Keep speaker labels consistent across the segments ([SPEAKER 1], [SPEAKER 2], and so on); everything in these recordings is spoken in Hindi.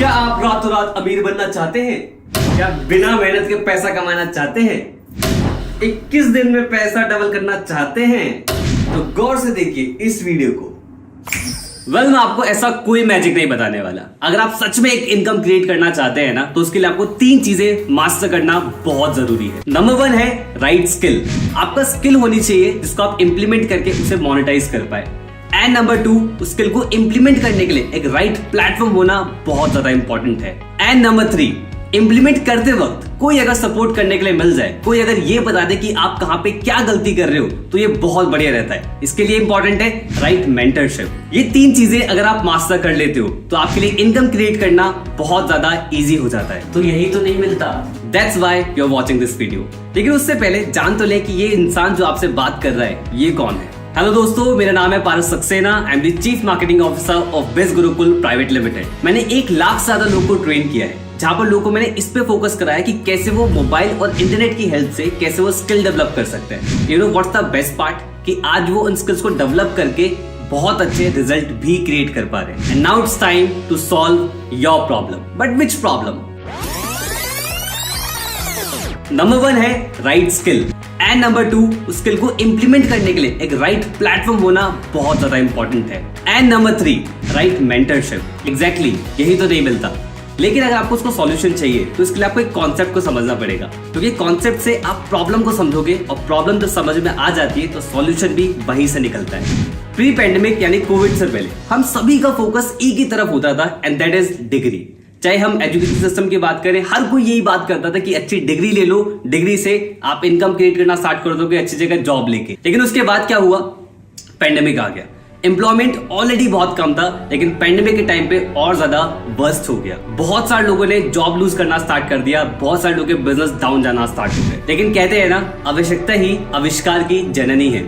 [SPEAKER 1] क्या आप रातों रात अमीर बनना चाहते हैं? क्या बिना मेहनत के पैसा कमाना चाहते हैं? 21 दिन में पैसा डबल करना चाहते हैं? तो गौर से देखिए इस वीडियो को। मैं आपको ऐसा कोई मैजिक नहीं बताने वाला। अगर आप सच में एक इनकम क्रिएट करना चाहते हैं ना, तो उसके लिए आपको 3 चीजें मास्टर करना बहुत जरूरी है। नंबर 1 है राइट स्किल। आपका स्किल होनी चाहिए जिसको आप इंप्लीमेंट करके उसे मोनेटाइज कर पाए। एंड नंबर 2, उस स्किल को इंप्लीमेंट करने के लिए एक राइट प्लेटफॉर्म होना बहुत ज्यादा इंपॉर्टेंट है। एंड नंबर 3, इंप्लीमेंट करते वक्त कोई अगर सपोर्ट करने के लिए मिल जाए, कोई अगर ये बता दे कि आप कहां पे क्या गलती कर रहे हो, तो ये बहुत बढ़िया रहता है। इसके लिए इंपॉर्टेंट है राइट मेंटरशिप। ये 3 चीजें अगर आप मास्टर कर लेते हो तो आपके लिए इनकम क्रिएट करना बहुत ज्यादा इजी हो जाता है। तो यही तो नहीं मिलता, that's why you are watching this video. लेकिन उससे पहले जान तो ले कि ये इंसान जो आपसे बात कर रहा है ये कौन है। हेलो दोस्तों, मेरा नाम है Paras Saxena. I am the chief marketing officer of Biz Gurukul private limited. मैंने 1 लाख से ज्यादा लोगों को ट्रेन किया है, जहां पर लोगों को मैंने इस पे फोकस कराया कि कैसे वो मोबाइल और इंटरनेट की हेल्प से कैसे वो स्किल डेवलप कर सकते हैं। You know what's the best part, कि आज वो उन स्किल्स को डेवलप करके बहुत अच्छे रिजल्ट भी क्रिएट कर पा रहे हैं। And now it's time to solve your problem. But which problem? Number 1 है राइट स्किल। एंड नंबर 2, उस स्किल को इंप्लीमेंट करने के लिए एक राइट प्लेटफॉर्म होना बहुत ज्यादा इंपॉर्टेंट है। And number 3, right mentorship. Exactly, यही तो नहीं मिलता। लेकिन अगर आपको उसको सॉल्यूशन चाहिए तो इसके लिए आपको एक कॉन्सेप्ट को समझना पड़ेगा, क्योंकि कॉन्सेप्ट से आप प्रॉब्लम को समझोगे और प्रॉब्लम जब समझ में आ जाती है तो सॉल्यूशन भी वहीं से निकलता है। प्री पैंडेमिक यानी कोविड से पहले हम सभी का फोकस एक ही तरफ होता था, एंड दैट इज डिग्री। चाहे हम एजुकेशन सिस्टम की बात करें, हर कोई यही बात करता था कि अच्छी डिग्री ले लो, डिग्री से आप इनकम क्रिएट करना स्टार्ट कर दोगे अच्छी जगह जॉब लेके। लेकिन उसके बाद क्या हुआ? पैंडेमिक आ गया। एम्प्लॉयमेंट ऑलरेडी बहुत कम था, लेकिन पैंडेमिक के टाइम पे और ज्यादा बर्स्ट हो गया। बहुत सारे लोगों ने जॉब लूज करना स्टार्ट कर दिया, बहुत सारे लोगों के बिजनेस डाउन जाना स्टार्ट हो गए। लेकिन कहते हैं ना, आवश्यकता ही आविष्कार की जननी है।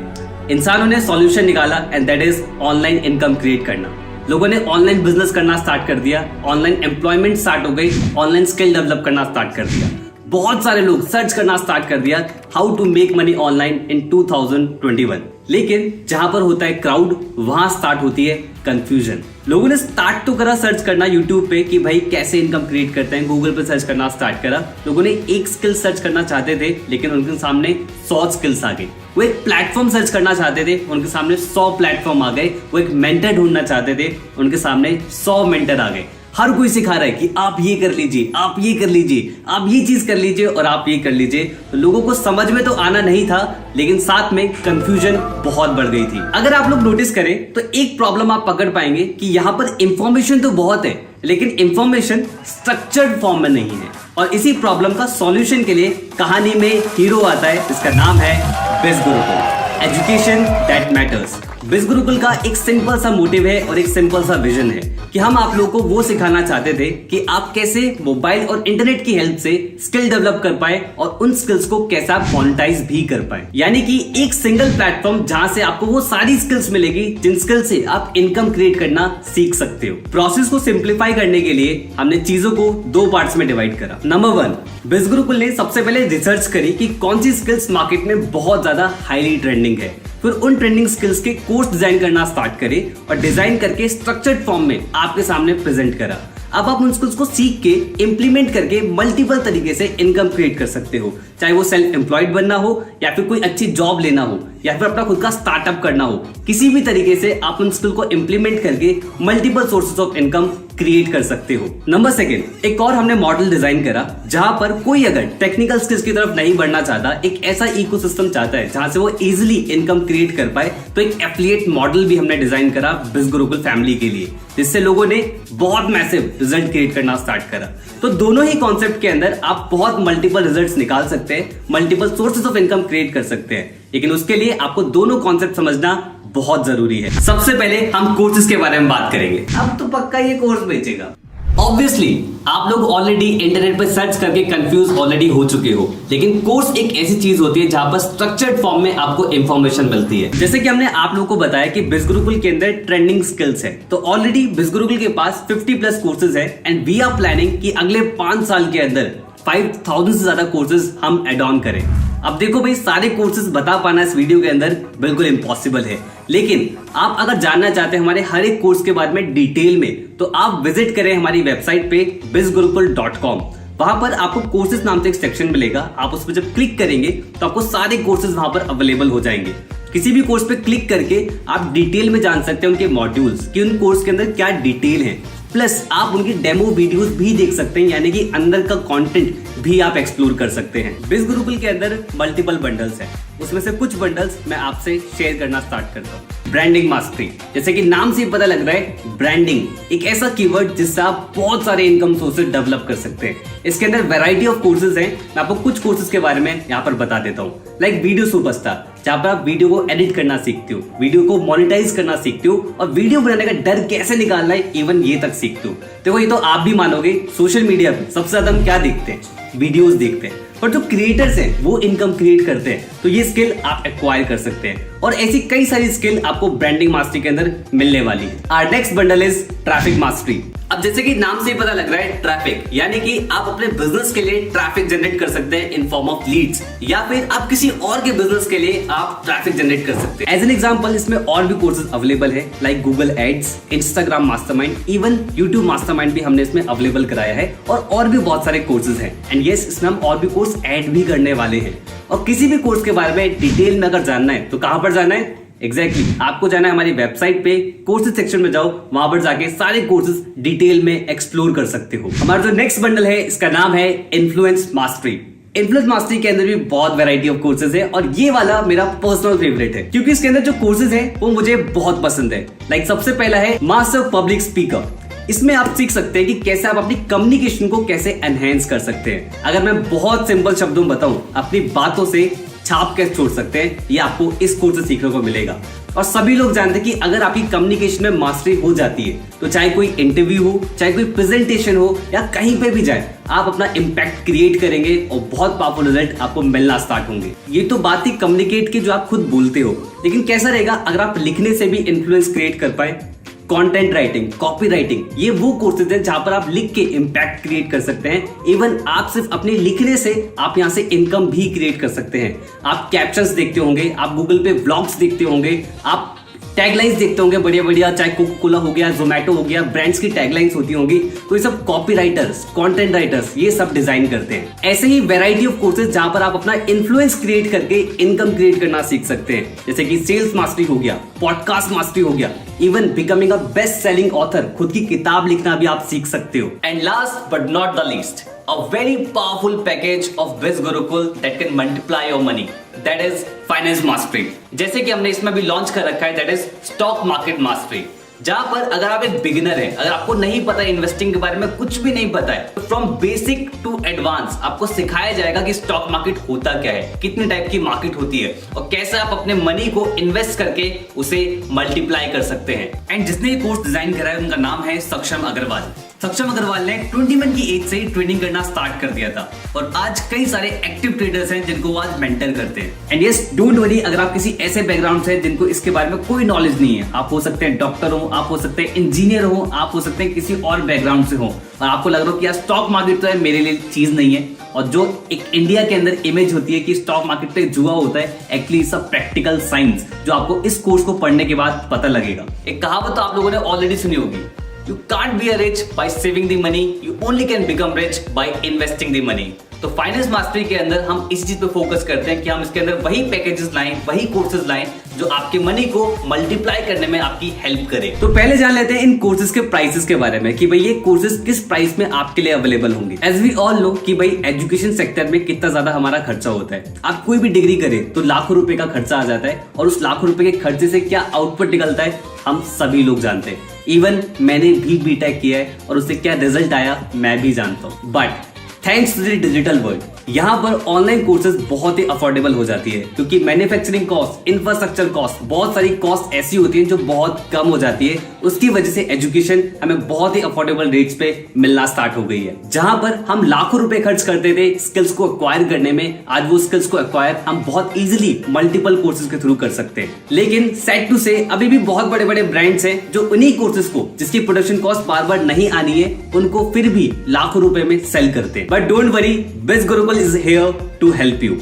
[SPEAKER 1] इंसानों ने सॉल्यूशन निकाला, and that is online income create करना। लोगों ने ऑनलाइन बिजनेस करना स्टार्ट कर दिया, ऑनलाइन एम्प्लॉयमेंट स्टार्ट हो गई, ऑनलाइन स्किल डेवलप करना स्टार्ट कर दिया। बहुत सारे लोग सर्च करना स्टार्ट कर दिया how to make money online in 2021। लेकिन जहां पर होता है क्राउड, वहां स्टार्ट होती है कंफ्यूजन। लोगों ने स्टार्ट तो करा सर्च करना यूट्यूब पे कि भाई कैसे इनकम क्रिएट करते हैं, गूगल पे सर्च करना स्टार्ट करा। लोगों ने एक स्किल सर्च करना चाहते थे, लेकिन उनके सामने 100 स्किल्स आ गए। वो एक प्लेटफॉर्म सर्च करना चाहते थे, उनके सामने 100 प्लेटफॉर्म आ गए। वो एक मेंटर ढूंढना चाहते थे, उनके सामने 100 मेंटर आ गए। हर कोई सिखा रहा है कि आप ये कर लीजिए, आप ये कर लीजिए, आप ये चीज कर लीजिए और आप ये कर लीजिए। तो लोगों को समझ में तो आना नहीं था, लेकिन साथ में कंफ्यूजन बहुत बढ़ गई थी। अगर आप लोग नोटिस करें तो एक प्रॉब्लम आप पकड़ पाएंगे कि यहाँ पर इंफॉर्मेशन तो बहुत है, लेकिन इंफॉर्मेशन स्ट्रक्चर्ड फॉर्म में नहीं है। और इसी प्रॉब्लम का सॉल्यूशन के लिए कहानी में हीरो आता है, जिसका नाम है बिज गुरुकुल, एजुकेशन दैट मैटर्स। बिज गुरुकुल का एक सिंपल सा मोटिव है और एक सिंपल सा विजन है कि हम आप लोगों को वो सिखाना चाहते थे कि आप कैसे मोबाइल और इंटरनेट की हेल्प से स्किल डेवलप कर पाए और उन स्किल्स को कैसे आप मोनेटाइज भी कर पाए। यानी कि एक सिंगल प्लेटफॉर्म जहां से आपको वो सारी स्किल्स मिलेगी जिन स्किल से आप इनकम क्रिएट करना सीख सकते हो। प्रोसेस को सिंप्लीफाई करने के लिए हमने चीजों को 2 पार्ट्स में डिवाइड करा। नंबर 1, बिज गुरुकुल ने सबसे पहले रिसर्च करी कि कौन सी स्किल्स मार्केट में बहुत ज्यादा हाईली ट्रेंडिंग है। फिर उन ट्रेंडिंग स्किल्स के कोर्स डिजाइन करना स्टार्ट करे और डिजाइन करके स्ट्रक्चर्ड फॉर्म में आपके सामने प्रेजेंट करा। अब आप उन स्किल्स को सीख के इंप्लीमेंट करके मल्टीपल तरीके से इनकम क्रिएट कर सकते हो, चाहे वो सेल्फ एम्प्लॉयड बनना हो या फिर कोई अच्छी जॉब लेना हो या फिर अपना खुद का स्टार्टअप करना हो। किसी भी तरीके से आप उन स्किल को इंप्लीमेंट करके multiple sources of income create कर सकते हो। नंबर 2, एक और हमने मॉडल डिजाइन करा जहां पर कोई अगर टेक्निकल स्किल्स की तरफ नहीं बढ़ना चाहता, एक ऐसा इकोसिस्टम चाहता है जहां से वो इजीली इनकम क्रिएट कर पाए, तो एक एफिलिएट मॉडल भी हमने डिजाइन करा बिज गुरुकुल फैमिली के लिए, जिससे लोगों ने बहुत मैसिव रिजल्ट क्रिएट करना स्टार्ट करा। तो दोनों ही कॉन्सेप्ट के अंदर आप बहुत मल्टीपल रिजल्ट्स निकाल सकते हैं, multiple sources of income create कर सकते हैं। लेकिन उसके लिए आपको दोनों कॉन्सेप्ट समझना बहुत जरूरी है। सबसे पहले हम कोर्सेज के बारे में बात करेंगे। अब तो पक्का ये कोर्स बेचेगा। ऑब्वियसली आप लोग ऑलरेडी इंटरनेट पर सर्च करके कंफ्यूज ऑलरेडी हो चुके हो, लेकिन कोर्स एक ऐसी चीज होती है जहां पर स्ट्रक्चर्ड फॉर्म में आपको इंफॉर्मेशन मिलती है। जैसे कि हमने आप लोगों को बताया कि बिज गुरुकुल के अंदर ट्रेंडिंग स्किल्स है, तो ऑलरेडी बिज गुरुकुल के पास 50+ कोर्सेज है, एंड वी आर प्लानिंग कि अगले 5 साल के अंदर 5000 से ज्यादा कोर्सेज हम एड ऑन करें। अब देखो भाई, सारे कोर्सेज बता पाना इस वीडियो के अंदर बिल्कुल इम्पॉसिबल है, लेकिन आप अगर जानना चाहते हैं हमारे हर एक कोर्स के बारे में डिटेल में, तो आप विजिट करें हमारी वेबसाइट पे bizgurukull.com। वहां पर आपको कोर्सेज नाम से एक सेक्शन मिलेगा। आप उस पर जब क्लिक करेंगे तो आपको सारे कोर्सेज वहां पर अवेलेबल हो जाएंगे। किसी भी कोर्स पे क्लिक करके आप डिटेल में जान सकते हैं उनके मॉड्यूल्स कि उन कोर्स के अंदर क्या डिटेल है, प्लस आप उनकी डेमो वीडियोस भी देख सकते हैं, यानी कि अंदर का कंटेंट भी आप एक्सप्लोर कर सकते हैं। बिज गुरुकुल के अंदर मल्टीपल बंडल्स हैं, उसमें से कुछ बंडल्स मैं आपसे शेयर करना स्टार्ट करता हूँ। ब्रांडिंग मास्टरी, जैसे कि नाम से ही पता लग रहा है, ब्रांडिंग एक ऐसा कीवर्ड जिससे आप बहुत सारे इनकम सोर्सेज डेवलप कर सकते हैं। इसके अंदर वैरायटी ऑफ कोर्सेज हैं। मैं आपको कुछ कोर्सेज के बारे में यहाँ पर बता देता हूँ। लाइक वीडियो सुपरस्टार, जहाँ पर आप वीडियो को एडिट करना सीखते हो, वीडियो को मोनेटाइज करना सीखते हो, और वीडियो बनाने का डर कैसे निकालना है इवन ये तक सीखते हो। देखो ये तो आप भी मानोगे, सोशल मीडिया पे सबसे ज्यादा हम क्या देखते हैं, वीडियोस देखते हैं, पर जो क्रिएटर्स हैं वो इनकम क्रिएट करते हैं, तो ये स्किल आप एक्वायर कर सकते हैं। और ऐसी कई सारी स्किल आपको ब्रांडिंग मास्टरी के अंदर मिलने वाली है। Our next bundle is traffic mastery. अब जैसे कि नाम से ही पता लग रहा है, ट्रैफिक यानी कि आप अपने बिजनेस के लिए ट्रैफिक जनरेट कर सकते हैं इन फॉर्म ऑफ लीड्स, या फिर आप किसी और के बिजनेस के लिए आप ट्रैफिक जनरेट कर सकते हैं। एज एन एग्जांपल इसमें और भी कोर्सेज अवेलेबल है, like Google ads, Instagram mastermind, even YouTube mastermind भी हमने इसमें अवेलेबल कराया है, और भी बहुत सारे कोर्सेज हैं। एंड यस, इसमें हम और भी कोर्स ऐड भी करने वाले हैं। और किसी भी कोर्स के बारे में डिटेल में अगर जानना है तो कहां पर जाना है? एग्जैक्टली आपको जाना है हमारी वेबसाइट पे, कोर्सेज सेक्शन में जाओ, वहां पर जाके सारे कोर्सेज डिटेल में एक्सप्लोर कर सकते हो। हमारा जो नेक्स्ट बंडल है इसका नाम है इन्फ्लुएंस मास्टरी। इन्फ्लुएंस मास्टरी के अंदर भी बहुत वैरायटी ऑफ कोर्सेज है, और ये वाला मेरा पर्सनल फेवरेट है क्योंकि इसके अंदर जो कोर्सेज है वो मुझे बहुत पसंद है। लाइक सबसे पहला है मास्टर पब्लिक स्पीकर। इसमें आप सीख सकते हैं कि कैसे आप अपनी कम्युनिकेशन को कैसे एनहेंस कर सकते हैं। अगर मैं बहुत सिंपल शब्दों में बताऊं, अपनी बातों से छाप कैसे छोड़ सकते हैं, ये आपको इस कोर्स से सीखने को मिलेगा। और सभी लोग जानते हैं कि अगर आपकी कम्युनिकेशन में मास्टरी हो जाती है तो चाहे कोई इंटरव्यू हो, चाहे कोई प्रेजेंटेशन हो, या कहीं पे भी जाए, आप अपना इम्पैक्ट क्रिएट करेंगे और बहुत पावरफुल रिजल्ट आपको मिलना स्टार्ट होंगे। ये तो बात ही कम्युनिकेट की जो आप खुद बोलते हो, लेकिन कैसा रहेगा अगर आप लिखने से भी इन्फ्लुएंस क्रिएट कर पाए? कंटेंट राइटिंग, कॉपी राइटिंग, ये वो कोर्सेज हैं जहां पर आप लिख के इम्पैक्ट क्रिएट कर सकते हैं। इवन आप सिर्फ अपने लिखने से आप यहां से इनकम भी क्रिएट कर सकते हैं। आप कैप्शंस देखते होंगे, आप गूगल पे व्लॉग्स देखते होंगे, आप टैगलाइंस देखते होंगे बढ़िया बढ़िया, चाहे कोका कोला हो गया, जोमेटो हो गया, ब्रांड्स की टैगलाइंस होती होंगी, तो ये सब कॉपी राइटर्स, कंटेंट राइटर्स ये सब डिजाइन करते हैं। ऐसे ही वैरायटी ऑफ कोर्सेज जहां पर आप अपना इन्फ्लुएंस क्रिएट करके इनकम क्रिएट करना सीख सकते हैं, जैसे कि सेल्स मास्टरी हो गया, पॉडकास्ट मास्टरी हो गया, even becoming a best selling author, खुद की किताब लिखना भी आप सीख सकते हो। And last but not the least, a very powerful package of Biz Gurukul that can multiply your money, that is finance mastery। जैसे कि हमने इसमें भी लॉन्च कर रखा है, that is stock market mastery, जहां पर अगर आप एक बिगिनर है, अगर आपको नहीं पता इन्वेस्टिंग के बारे में, कुछ भी नहीं पता है, तो फ्रॉम बेसिक टू एडवांस आपको सिखाया जाएगा कि स्टॉक मार्केट होता क्या है, कितने टाइप की मार्केट होती है, और कैसे आप अपने मनी को इन्वेस्ट करके उसे मल्टीप्लाई कर सकते हैं। एंड जिसने ये कोर्स डिजाइन करा है उनका नाम है सक्षम अग्रवाल। सक्षम अग्रवाल ने 21 की एज से ही ट्रेडिंग करना स्टार्ट कर दिया था, और आज कई सारे एक्टिव ट्रेडर्स हैं जिनको वो आज मेंटर करते हैं। एंड यस, डोंट वरी, अगर आप किसी ऐसे बैकग्राउंड से जिनको इसके बारे में कोई नॉलेज नहीं है, आप हो सकते हैं डॉक्टर हो, आप हो सकते हैं इंजीनियर हो, आप हो सकते हैं किसी और बैकग्राउंड से हो, और आपको लग रहा हो कि यार स्टॉक मार्केट तो है मेरे लिए चीज नहीं है, और जो एक इंडिया के अंदर इमेज होती है कि स्टॉक मार्केट पे जुआ होता है, एक्चुअली सब प्रैक्टिकल साइंस जो आपको इस कोर्स को पढ़ने के बाद पता लगेगा। एक कहावत तो आप लोगों ने ऑलरेडी सुनी होगी, You can't be a rich by saving the money, you only can become rich by investing the money। तो फाइनेंस मास्टरी के अंदर हम इस चीज पे फोकस करते हैं कि हम इसके अंदर वही पैकेजेस लाएं, वही कोर्सेज लाएं जो आपके मनी को मल्टीप्लाई करने में आपकी हेल्प करे। तो पहले जान लेते हैं इन कोर्सेज के प्राइसेस के बारे में कि भाई ये कोर्सेज किस प्राइस में आपके लिए अवेलेबल होंगे। एज वी ऑल नो कि भाई एजुकेशन सेक्टर में कितना ज्यादा हमारा खर्चा होता है। आप कोई भी डिग्री करें तो लाखों रुपए का खर्चा आ जाता है, और उस लाखों रुपए के खर्चे से क्या आउटपुट निकलता है हम सभी लोग जानते हैं। इवन मैंने भी बीटेक किया है और उससे क्या रिजल्ट आया मैं भी जानता हूँ। But thanks to the digital world, यहाँ पर ऑनलाइन कोर्सेज बहुत ही अफोर्डेबल हो जाती है, क्योंकि मैन्युफैक्चरिंग कॉस्ट, इंफ्रास्ट्रक्चर कॉस्ट, बहुत सारी कॉस्ट ऐसी होती है जो बहुत कम हो जाती है। उसकी वजह से एजुकेशन हमें बहुत ही अफोर्डेबल रेट्स पे मिलना स्टार्ट हो गई है। जहां पर हम लाखों रुपए खर्च करते थे स्किल्स को एक्वायर करने में, आज वो स्किल्स को एक्वायर हम बहुत इजीली मल्टीपल कोर्सेज के थ्रू कर सकते हैं। लेकिन सैड टू से अभी भी बहुत बड़े बड़े ब्रांड्स हैं जो उन्हीं कोर्सेज को, जिसकी प्रोडक्शन कॉस्ट बार बार नहीं आनी है, उनको फिर भी लाखों रुपए में सेल करते हैं। बट डोंट वरी, बिज Gurukul is here to help you।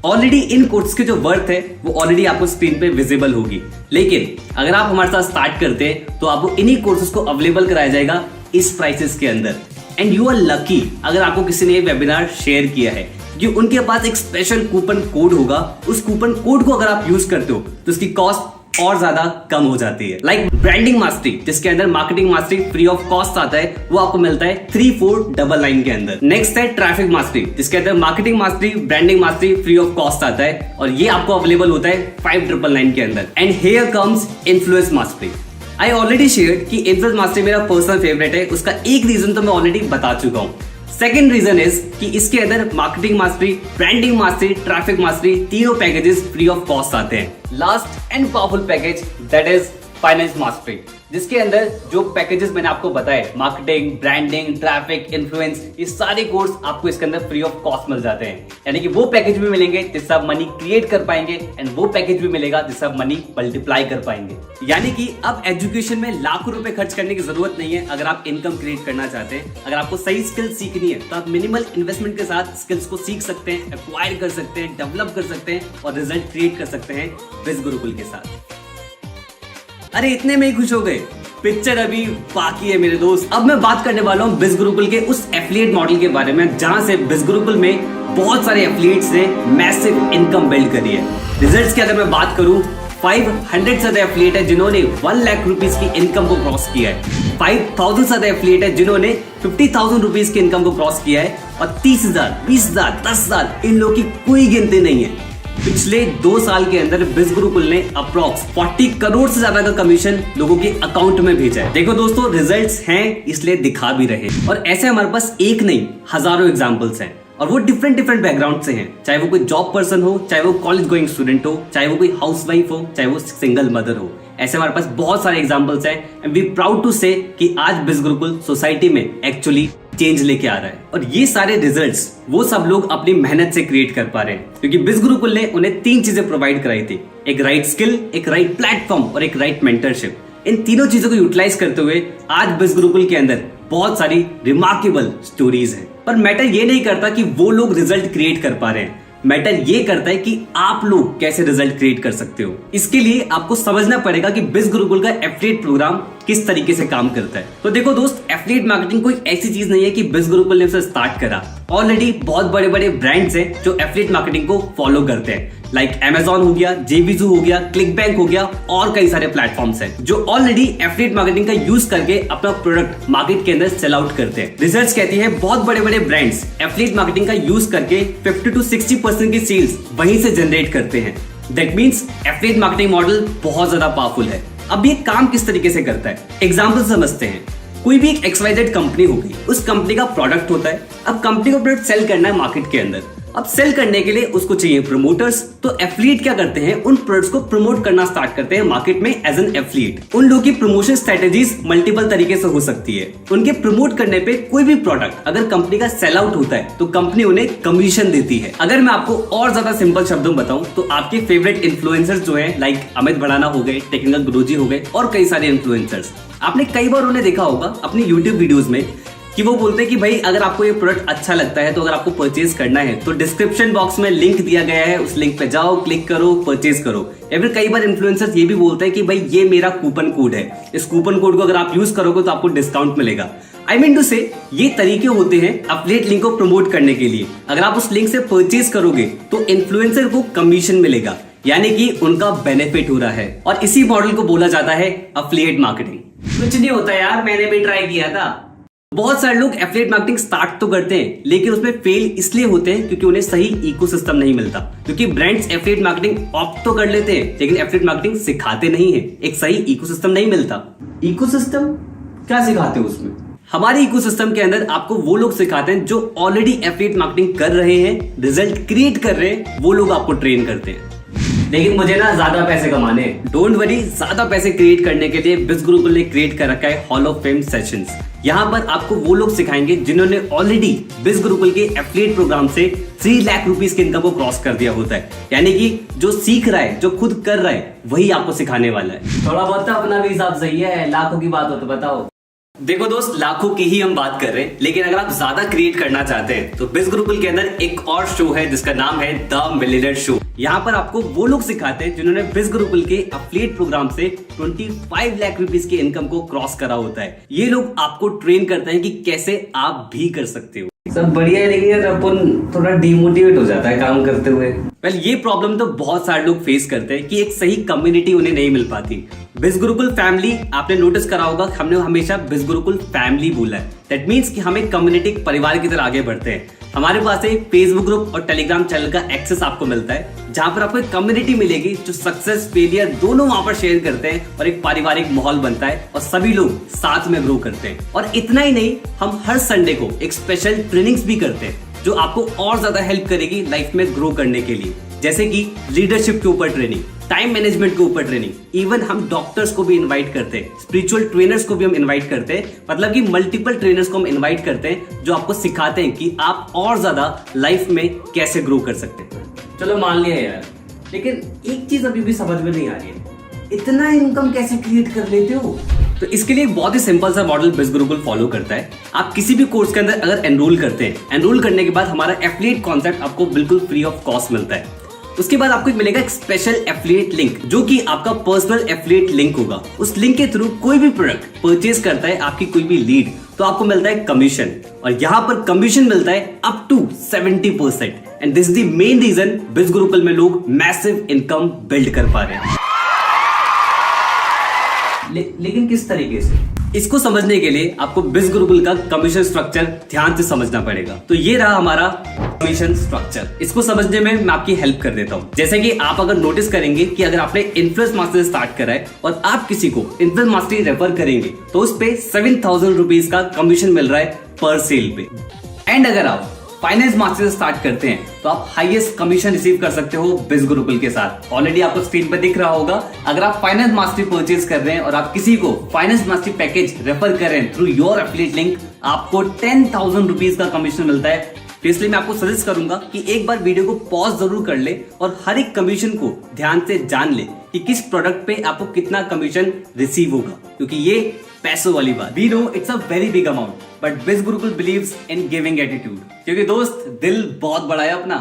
[SPEAKER 1] Already in course के जो वर्थ है वो ऑलरेडी आपको स्क्रीन पे विजिबल होगी, लेकिन अगर आप हमारे साथ स्टार्ट करते हैं तो आपको इन्हीं कोर्सेज को अवेलेबल कराया जाएगा इस प्राइसेस के अंदर। एंड यू आर लकी अगर आपको किसी ने ये वेबिनार शेयर किया है, कि उनके पास एक स्पेशल कूपन कोड होगा। उस कूपन कोड को अगर आप यूज करते हो तो उसकी कॉस्ट और ज्यादा कम हो जाती है। लाइक ब्रांडिंग मास्टरी, जिसके अंदर marketing mastery free of cost आता है, वो आपको मिलता है 3499 के अंदर। नेक्स्ट है ट्रैफिक मास्टरी, जिसके अंदर marketing mastery, branding mastery free of cost आता है, और ये आपको अवेलेबल होता है 5999 के अंदर। And here comes influence mastery. I already share कि इन्फ्लुएंस मास्टरी मेरा पर्सनल फेवरेट है। उसका एक रीजन तो मैं ऑलरेडी बता चुका हूँ। सेकेंड रीजन इज कि इसके अंदर marketing mastery, branding mastery, traffic mastery तीनों पैकेजेस फ्री ऑफ कॉस्ट आते हैं। Last and powerful package that is finance mastery, जिसके अंदर जो पैकेजेस मैंने आपको बताए, मार्केटिंग, ब्रांडिंग, ट्रैफिक, इन्फ्लुएंस, ये सारे कोर्स आपको इसके अंदर फ्री ऑफ कॉस्ट मिल जाते हैं। यानी कि वो पैकेज भी मिलेंगे जिससे आप मनी क्रिएट कर पाएंगे, एंड वो पैकेज भी मिलेगा जिससे आप मनी मल्टीप्लाई कर पाएंगे। यानी कि अब एजुकेशन में लाखों रुपए खर्च करने की जरूरत नहीं है अगर आप इनकम क्रिएट करना चाहते हैं। अगर आपको सही स्किल सीखनी है तो आप मिनिमल इन्वेस्टमेंट के साथ स्किल्स को सीख सकते हैं, एक्वायर कर सकते हैं, डेवलप कर सकते हैं और रिजल्ट क्रिएट कर सकते हैं बिज गुरुकुल के साथ। अरे इतने में ही खुश हो गए? पिक्चर अभी बाकी है मेरे दोस्त। अब मैं बात करने वाला हूँ बिज गुरुकुल के उस एफिलिएट मॉडल के बारे में, जहां से बिज गुरुकुल में बहुत सारे एफिलिएट्स ने मैसिव इनकम बिल्ड करी है। रिजल्ट्स की अगर मैं बात करूं, 500 से ज्यादा एफिलिएट है जिन्होंने 1 लाख रुपीस की इनकम को क्रॉस किया है। 5000 से ज्यादा एफिलिएट है जिन्होंने 50,000 रुपीस की इनकम को क्रॉस किया है, और 30,000, 20,000, 10,000 इन लोगों की कोई गिनती नहीं है। पिछले 2 साल के अंदर बिज गुरुकुल ने अप्रॉक्स 40 करोड़ से ज्यादा का कमीशन लोगों के अकाउंट में भेजा है। देखो दोस्तों, रिजल्ट्स हैं इसलिए दिखा भी रहे, और ऐसे हमारे पास एक नहीं हजारों एग्जांपल्स हैं, और वो डिफरेंट बैकग्राउंड से हैं। चाहे वो कोई जॉब पर्सन हो, चाहे वो कॉलेज गोइंग स्टूडेंट हो, चाहे वो कोई हाउसवाइफ हो, चाहे वो सिंगल मदर हो। ऐसे हमारे पास बहुत सारे एग्जांपल्स हैं, एंड वी प्राउड टू से कि आज बिज गुरुकुल सोसाइटी में एक्चुअली चेंज लेके आ रहा है। और ये सारे रिजल्ट्स वो सब लोग अपनी मेहनत से क्रिएट कर पा रहे हैं, क्योंकि बिज गुरुकुल ने उन्हें 3 चीजें प्रोवाइड कराई थी। एक राइट स्किल, एक राइट प्लेटफॉर्म और एक राइट मेंटरशिप। इन तीनों चीजों को यूटिलाइज करते हुए आज बिज गुरुकुल के अंदर बहुत सारी रिमार्केबल स्टोरीज हैं। पर मैटर ये नहीं करता कि वो लोग रिजल्ट क्रिएट कर पा रहे हैं, मैटर ये करता है कि आप लोग कैसे रिजल्ट क्रिएट कर सकते हो। इसके लिए आपको समझना पड़ेगा कि बिज गुरुकुल का एफिलिएट प्रोग्राम किस तरीके से काम करता है। तो देखो दोस्त, एफिलिएट मार्केटिंग कोई ऐसी चीज नहीं है कि बिज गुरुकुल ने उसे स्टार्ट करा। ऑलरेडी बहुत बड़े बड़े ब्रांड्स हैं जो एफिलिएट मार्केटिंग को फॉलो करते हैं, लाइक Amazon हो गया, जेबीजू हो गया, क्लिकबैंक हो गया, और कई सारे प्लेटफॉर्म्स हैं जो ऑलरेडी एफिलिएट मार्केटिंग का यूज करके अपना प्रोडक्ट मार्केट के अंदर सेल आउट करते हैं। रिसर्च कहती है बहुत बड़े बड़े ब्रांड्स एफिलिएट मार्केटिंग का यूज करके 50 to 60% की सेल्स वहीं से जनरेट करते हैं। That means affiliate marketing model बहुत ज्यादा पावरफुल है। अब ये काम किस तरीके से करता है, एग्जाम्पल समझते हैं। कोई भी एक XYZ कंपनी होगी, उस कंपनी का प्रोडक्ट होता है। अब कंपनी को प्रोडक्ट सेल करना है मार्केट के अंदर। अब सेल करने के लिए उसको चाहिए प्रमोटर्स। तो एफिलिएट क्या करते हैं, उन प्रोडक्ट्स को प्रमोट करना स्टार्ट करते हैं मार्केट में एज एन एफिलिएट। उन लोगों की प्रमोशन स्ट्रेटेजीज मल्टीपल तरीके से हो सकती है। उनके प्रमोट करने पे कोई भी प्रोडक्ट अगर कंपनी का सेल आउट होता है तो कंपनी उन्हें कमीशन देती है। अगर मैं आपको और ज्यादा सिंपल शब्दों में बताऊं तो आपके फेवरेट इन्फ्लुएंसर्स जो है, लाइक अमित भड़ाना हो गए, टेक्निकल गुरुजी हो गए, और कई सारे इन्फ्लुएंसर्स, आपने कई बार उन्हें देखा होगा अपनी यूट्यूब वीडियोज में कि वो बोलते हैं कि भाई अगर आपको ये प्रोडक्ट अच्छा लगता है, तो अगर आपको परचेज करना है तो डिस्क्रिप्शन बॉक्स में लिंक दिया गया है, उस लिंक पे जाओ, क्लिक करो, परचेज करो। या फिर कई बार इन्फ्लुएंसर्स ये भी बोलते हैं कि भाई ये मेरा कूपन कोड है, इस कूपन कोड को अगर आप यूज करोगे तो आपको डिस्काउंट मिलेगा। आई मीन टू से ये तरीके होते हैं एफिलिएट लिंक को प्रमोट करने के लिए। अगर आप उस लिंक से परचेज करोगे तो इन्फ्लुएंसर को कमीशन मिलेगा, यानी कि उनका बेनिफिट हो रहा है, और इसी मॉडल को बोला जाता है एफिलिएट मार्केटिंग। कुछ नहीं होता यार, मैंने भी ट्राई किया था। बहुत सारे लोग एफिलिएट मार्केटिंग स्टार्ट तो करते हैं, लेकिन उसमें फेल इसलिए होते हैं क्योंकि उन्हें सही इकोसिस्टम नहीं मिलता। क्योंकि ब्रांड्स एफिलिएट मार्केटिंग ऑप्ट तो कर लेते हैं, लेकिन एफिलिएट मार्केटिंग सिखाते नहीं है, एक सही इकोसिस्टम नहीं मिलता। इकोसिस्टम क्या सिखाते हो उसमें? हमारे इकोसिस्टम के अंदर आपको वो लोग सिखाते हैं जो ऑलरेडी एफिलिएट मार्केटिंग कर रहे हैं, रिजल्ट क्रिएट कर रहे हैं, वो लोग आपको ट्रेन करते हैं। लेकिन मुझे ना ज्यादा पैसे कमाने, डोंट वरी, ज्यादा पैसे क्रिएट करने के लिए बिज गुरुकुल ने क्रिएट कर रखा है हॉल ऑफ फेम सेशंस। यहाँ पर आपको वो लोग सिखाएंगे जिन्होंने ऑलरेडी बिज गुरुकुल के एफिलिएट प्रोग्राम से 3 लाख रुपीस की इनकम को क्रॉस कर दिया होता है। यानी कि जो सीख रहा है, जो खुद कर रहा है, वही आपको सिखाने वाला है। थोड़ा बहुत तो अपना भी हिसाब सही है, लाखों की बात हो तो बताओ। देखो दोस्त, लाखों की ही हम बात कर रहे हैं, लेकिन अगर आप ज्यादा क्रिएट करना चाहते हैं तो बिज गुरुकुल के अंदर एक और शो है जिसका नाम है द मिलियनेयर शो। यहाँ पर आपको वो लोग सिखाते हैं जिन्होंने बिज गुरुकुल के एफिलिएट प्रोग्राम से 25 लाख रुपीस की इनकम को क्रॉस करा होता है। ये लोग आपको ट्रेन करते हैं कि कैसे आप भी कर सकते हो। सब बढ़िया है, लेकिन यार अपन थोड़ा डिमोटिवेट हो जाता है काम करते हुए। वेल, ये प्रॉब्लम तो बहुत सारे लोग फेस करते हैं कि एक सही कम्युनिटी उन्हें नहीं मिल पाती। बिज गुरुकुल फैमिली, आपने नोटिस करा होगा, हमने हमेशा बिज गुरुकुल फैमिली बोला है। दैट मीन्स कि हम एक कम्युनिटी परिवार की तरह आगे बढ़ते हैं। हमारे पास एक फेसबुक ग्रुप और टेलीग्राम चैनल का एक्सेस आपको मिलता है, जहां पर आपको एक कम्युनिटी मिलेगी जो सक्सेस फेलियर दोनों वहां पर शेयर करते हैं और एक पारिवारिक माहौल बनता है और सभी लोग साथ में ग्रो करते हैं। और इतना ही नहीं, हम हर संडे को एक स्पेशल ट्रेनिंग्स भी करते हैं जो आपको और ज्यादा हेल्प करेगी लाइफ में ग्रो करने के लिए, जैसे कि लीडरशिप के ऊपर ट्रेनिंग, टाइम मैनेजमेंट के ऊपर ट्रेनिंग। इवन हम डॉक्टर्स को भी इनवाइट करते हैं, स्पिरिचुअल ट्रेनर्स को भी हम इनवाइट करते हैं, मतलब कि मल्टीपल ट्रेनर्स को हम इनवाइट करते हैं जो आपको सिखाते हैं कि आप और ज्यादा लाइफ में कैसे ग्रो कर सकते हैं। चलो मान लिया यार, लेकिन एक चीज अभी भी समझ में नहीं आ रही है, इतना इनकम कैसे क्रिएट कर लेते हो? तो इसके लिए बहुत ही सिंपल सा मॉडल बिज गुरुकुल फॉलो करता है। आप किसी भी कोर्स के अंदर अगर एनरोल करते हैं, एनरोल करने के बाद हमारा एफिलिएट कॉन्सेप्ट आपको बिल्कुल फ्री ऑफ कॉस्ट मिलता है। उसके बाद आपको मिलेगा एक स्पेशल एफिलिएट लिंक, जो कि आपका पर्सनल एफिलिएट लिंक होगा। उस लिंक के थ्रू कोई भी प्रोडक्ट परचेज करता है आपकी कोई भी लीड, तो आपको मिलता है कमीशन, और यहाँ पर कमीशन मिलता है up to 70%। And this is the main reason Biz Gurukul में लोग मैसिव इनकम बिल्ड कर पा रहे हैं। लेकिन किस तरीके से? इसको समझने के लिए आपको बिज गुरुकुल का कमीशन स्ट्रक्चर ध्यान से समझना पड़ेगा। तो ये रहा हमारा कमीशन स्ट्रक्चर। इसको समझने में मैं आपकी हेल्प कर देता हूँ। जैसे कि आप अगर नोटिस करेंगे कि अगर आपने इन्फ्लुएंस मास्टर स्टार्ट करा है और आप किसी को इन्फ्लुएंस मास्टरी रेफर करेंगे तो उस पे 7,000 रुपीज का कमीशन मिल रहा है पर सेल पे। एंड अगर आप फाइनेंस मास्टर स्टार्ट करते हैं तो आप हाईएस्ट कमीशन रिसीव कर सकते हो बिज गुरुकुल के साथ। ऑलरेडी आपको स्क्रीन पर दिख रहा होगा, अगर आप फाइनेंस मास्टरी परचेज कर रहे हैं और आप किसी को फाइनेंस मास्टरी पैकेज रेफर कर रहे हैं थ्रू योर एफिलिएट लिंक, आपको 10,000 रुपीज का कमीशन मिलता है। तो इसलिए मैं आपको सजेस्ट करूंगा कि एक बार वीडियो को पॉज जरूर कर ले और हर एक कमीशन को ध्यान से जान ले कि किस प्रोडक्ट पे आपको कितना कमीशन रिसीव होगा, क्योंकि ये पैसों वाली बात। We know it's a very big amount, but Biz Gurukul believes in giving attitude, क्योंकि दोस्त दिल बहुत बड़ा है अपना।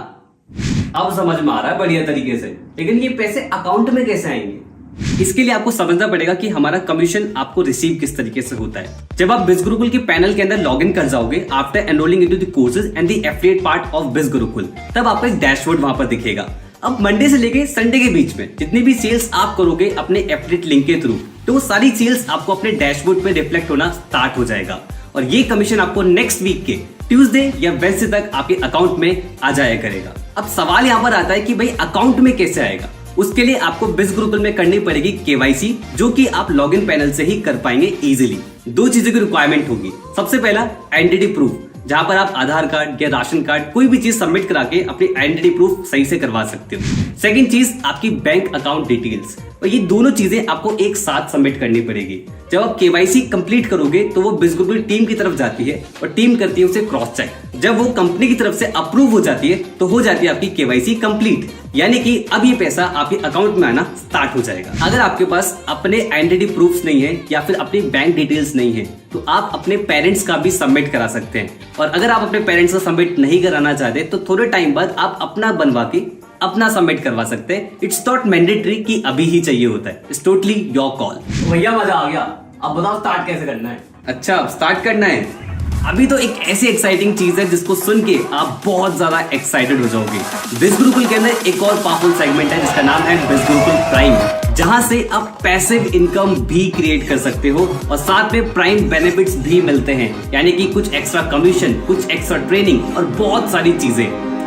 [SPEAKER 1] अब समझ में आ रहा है बढ़िया तरीके से, लेकिन ये पैसे अकाउंट में कैसे आएंगे? इसके लिए आपको समझना पड़ेगा कि हमारा कमीशन आपको रिसीव किस तरीके से होता है। जब आप बिज गुरुकुल के पैनल के अंदर लॉग इन कर जाओगे after enrolling into the courses and the affiliate part of Biz Gurukul, तब आपको एक डैशबोर्ड वहां पर दिखेगा। अब मंडे से लेके संडे के बीच में जितनी भी सेल्स आप करोगे अपने एफिलिएट लिंक के थ्रू, तो वो सारी सेल्स आपको अपने डैशबोर्ड पे रिफ्लेक्ट होना स्टार्ट हो जाएगा और ये कमीशन आपको नेक्स्ट वीक के ट्यूसडे या वेडनेसडे तक आपके अकाउंट में आ जाया करेगा। अब सवाल यहाँ पर आता है कि भाई अकाउंट में कैसे आएगा? उसके लिए आपको बिज गुरुकुल में करनी पड़ेगी केवाईसी, जो कि आप लॉगिन पैनल से ही कर पाएंगे इजीली। दो चीजों की रिक्वायरमेंट होगी। सबसे पहला आइडेंटिटी प्रूफ, जहां पर आप आधार कार्ड या राशन कार्ड कोई भी चीज सबमिट करा के अपनी आइडेंटिटी प्रूफ सही से करवा सकते हो। सेकंड चीज आपकी बैंक अकाउंट डिटेल्स, और ये दोनों चीजें आपको एक साथ सबमिट करनी पड़ेगी। जब आप केवाईसी कंप्लीट करोगे तो वो बिज गुरुकुल टीम की तरफ जाती है और टीम करती है उसे क्रॉस चेक। जब वो कंपनी की तरफ से अप्रूव हो जाती है तो हो जाती है आपकी केवाईसी कंप्लीट, यानी कि अब ये पैसा आपके अकाउंट में आना स्टार्ट हो जाएगा। अगर आपके पास अपने आइडेंटिटी प्रूफ्स नहीं है या फिर अपनी बैंक डिटेल्स नहीं है तो आप अपने पेरेंट्स का भी सबमिट करा सकते हैं। और अगर आप अपने पेरेंट्स का सबमिट नहीं कराना चाहते तो थोड़े टाइम बाद आप अपना बनवा के अपना सबमिट करवा सकते हैं। इट्स नॉट मैंडेटरी कि अभी ही चाहिए होता है, इट्स टोटली योर कॉल। भैया मजा आ गया, अब बताओ स्टार्ट कैसे करना है? अच्छा, अब स्टार्ट करना है। अभी तो एक ऐसी एक्साइटिंग चीज है जिसको सुन के आप बहुत ज्यादा एक्साइटेड हो जाओगे। बिज गुरुकुल के अंदर एक और पावरफुल सेगमेंट है जिसका नाम है बिज गुरुकुल प्राइम, जहां से आप पैसिव इनकम भी क्रिएट कर सकते हो और साथ में प्राइम बेनिफिट्स भी मिलते हैं, यानी कि कुछ एक्स्ट्रा कमीशन, कुछ एक्स्ट्रा ट्रेनिंग और बहुत सारी चीजें।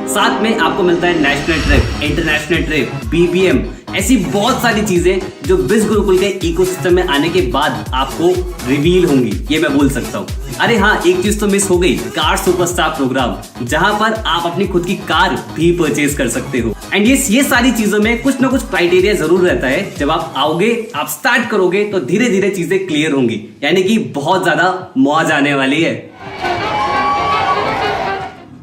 [SPEAKER 1] साथ में आपको मिलता है national trip, international trip, BBM, ऐसी बहुत सारी चीजें जो बिज गुरुकुल के इकोसिस्टम में आने के बाद आपको रिवील होंगी, ये मैं बोल सकता हूँ। अरे हाँ, एक चीज तो मिस हो गई, कार सुपरस्टार प्रोग्राम, जहां पर आप अपनी खुद की कार भी परचेज कर सकते हो। एंड ये सारी चीजों में कुछ ना कुछ क्राइटेरिया जरूर रहता है। जब आप आओगे, आप स्टार्ट करोगे तो धीरे धीरे चीजें क्लियर होंगी, यानी कि बहुत ज्यादा मौज आने वाली है।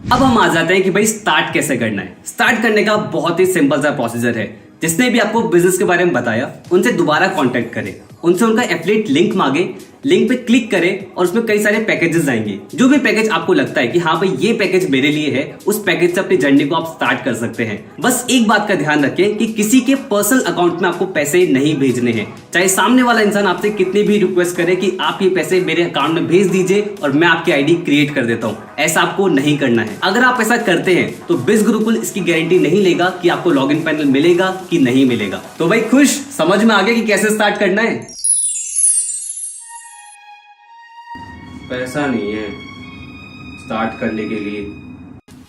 [SPEAKER 1] अब हम आ जाते हैं कि भाई स्टार्ट कैसे करना है। स्टार्ट करने का बहुत ही सिंपल सा प्रोसीजर है। जिसने भी आपको बिजनेस के बारे में बताया उनसे दोबारा कांटेक्ट करें, उनसे उनका एफिलिएट लिंक मांगे लिंक पे क्लिक करें और उसमें कई सारे पैकेजेस आएंगे। जो भी पैकेज आपको लगता है कि हाँ भाई ये पैकेज मेरे लिए है, उस पैकेज से अपनी जर्नी को आप स्टार्ट कर सकते हैं। बस एक बात का ध्यान रखें कि किसी के पर्सनल अकाउंट में आपको पैसे नहीं भेजने हैं। चाहे सामने वाला इंसान आपसे कितनी भी रिक्वेस्ट करे कि आप ये पैसे मेरे अकाउंट में भेज दीजिए और मैं आपकी आईडी क्रिएट कर देता हूँ, ऐसा आपको नहीं करना है। अगर आप ऐसा करते हैं तो बिज गुरुकुल इसकी गारंटी नहीं लेगा कि आपको लॉगिन पैनल मिलेगा कि नहीं मिलेगा। तो भाई खुश, समझ में आ गया कि कैसे स्टार्ट करना है। पैसा नहीं है स्टार्ट करने के लिए।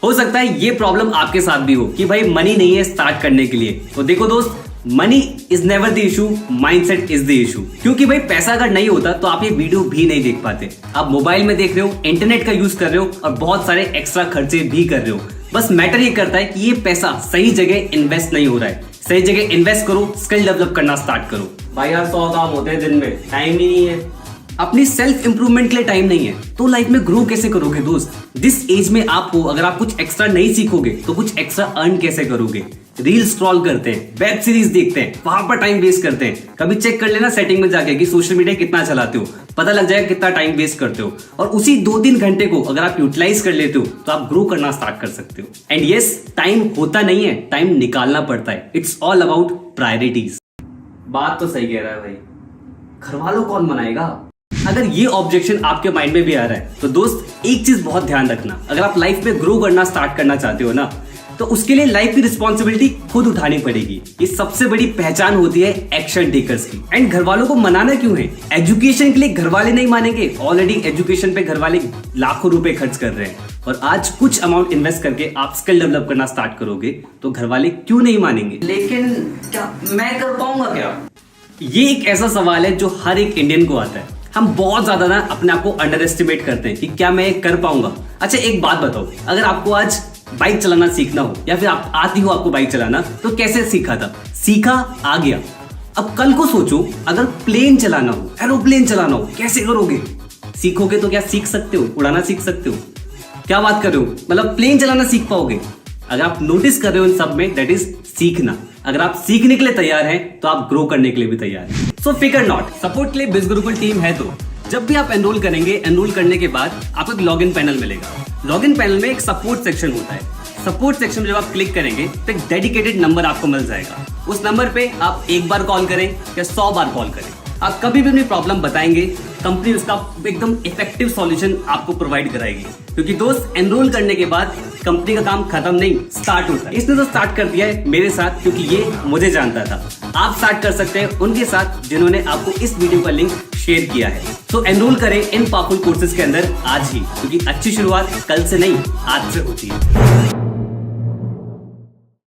[SPEAKER 1] हो सकता है ये प्रॉब्लम आपके साथ भी हो कि भाई मनी नहीं है स्टार्ट करने के लिए। तो देखो दोस्त, money is never the issue, mindset is the issue. क्योंकि भाई पैसा अगर नहीं होता तो आप ये वीडियो भी नहीं देख पाते। आप मोबाइल में देख रहे हो, इंटरनेट का यूज कर रहे हो और बहुत सारे एक्स्ट्रा खर्चे भी कर रहे हो। बस मैटर ये करता है कि ये पैसा सही जगह इन्वेस्ट नहीं हो रहा है। सही जगह इन्वेस्ट करो, स्किल डेवलप करना स्टार्ट करो। भाई यार 100 काम होते हैं दिन में, टाइम ही नहीं है। अपनी सेल्फ इंप्रूवमेंट के लिए टाइम नहीं है तो लाइफ में ग्रो कैसे करोगे दोस्त? जिस एज में आप हो, अगर आप कुछ एक्स्ट्रा नहीं सीखोगे तो कुछ एक्स्ट्रा अर्न कैसे करोगे? रील स्क्रॉल करते हैं, वेब सीरीज देखते हैं, वहां पर टाइम वेस्ट करते हैं। कभी चेक कर लेना सेटिंग में जाके कि सोशल मीडिया कितना चलाते हो, पता लग जाएगा कितना टाइम वेस्ट करते हो। और उसी 2-3 घंटे को अगर आप यूटिलाइज कर लेते हो तो आप ग्रो करना स्टार्ट कर सकते हो। एंड यस, टाइम होता नहीं है, टाइम निकालना पड़ता है। It's all about priorities. बात तो सही कह रहा है भाई, घर वालों कौन मनाएगा? अगर ये ऑब्जेक्शन आपके माइंड में भी आ रहा है तो दोस्त एक चीज बहुत ध्यान रखना, अगर आप लाइफ में ग्रो करना स्टार्ट करना चाहते हो ना, तो उसके लिए लाइफ की रिस्पॉन्सिबिलिटी खुद उठानी पड़ेगी। ये सबसे बड़ी पहचान होती है एक्शन टेकर्स की। एंड घर वालों को मनाना क्यों है? एजुकेशन के लिए घर वाले नहीं मानेंगे। ऑलरेडी एजुकेशन पे घर वाले लाखों रुपए खर्च कर रहे हैं और आज कुछ अमाउंट इन्वेस्ट करके आप स्किल डेवलप करना स्टार्ट करोगे तो घर वाले क्यों नहीं मानेंगे? लेकिन क्या मैं कर पाऊंगा क्या? ये एक ऐसा सवाल है जो हर एक इंडियन को आता है। हम बहुत ज्यादा ना अपने आप को अंडर एस्टिमेट करते हैं कि क्या मैं कर पाऊंगा। अच्छा एक बात बताओ, अगर आपको आज बाइक चलाना सीखना हो या फिर आप आती हो आपको बाइक चलाना, तो कैसे सीखा था? सीखा, आ गया। अब कल को सोचो अगर प्लेन चलाना हो, एरोप्लेन चलाना हो, कैसे करोगे? सीखोगे तो क्या सीख सकते हो? उड़ाना सीख सकते हो? क्या बात कर रहे हो? मतलब प्लेन चलाना सीख पाओगे? अगर आप नोटिस कर रहे हो इन सब में, दैट इज सीखना। अगर आप सीखने के लिए तैयार हैं तो आप ग्रो करने के लिए भी तैयार हैं। सो फिकर नॉट, सपोर्ट के लिए बिज गुरुकुल टीम है। तो जब भी आप एनरोल करेंगे, एनरोल करने के बाद आपको एक लॉगिन पैनल मिलेगा। लॉगिन पैनल में एक सपोर्ट सेक्शन होता है। सपोर्ट सेक्शन में जब आप क्लिक करेंगे तो एक डेडिकेटेड नंबर आपको मिल जाएगा। उस नंबर पे आप एक बार कॉल करें या 100 बार कॉल करें, आप कभी भी अपनी प्रॉब्लम बताएंगे, कंपनी उसका एकदम इफेक्टिव सॉल्यूशन आपको प्रोवाइड कराएगी। क्योंकि दोस्त, एनरोल करने के बाद कंपनी का काम खत्म नहीं, स्टार्ट होता है। इसने तो स्टार्ट कर दिया है मेरे साथ, क्योंकि ये मुझे जानता था। आप स्टार्ट कर सकते हैं उनके साथ जिन्होंने आपको इस वीडियो का लिंक शेयर किया है। तो एनरोल करें इन पावरफुल कोर्सेज के अंदर आज ही, क्योंकि अच्छी शुरुआत कल से नहीं आज से होती है।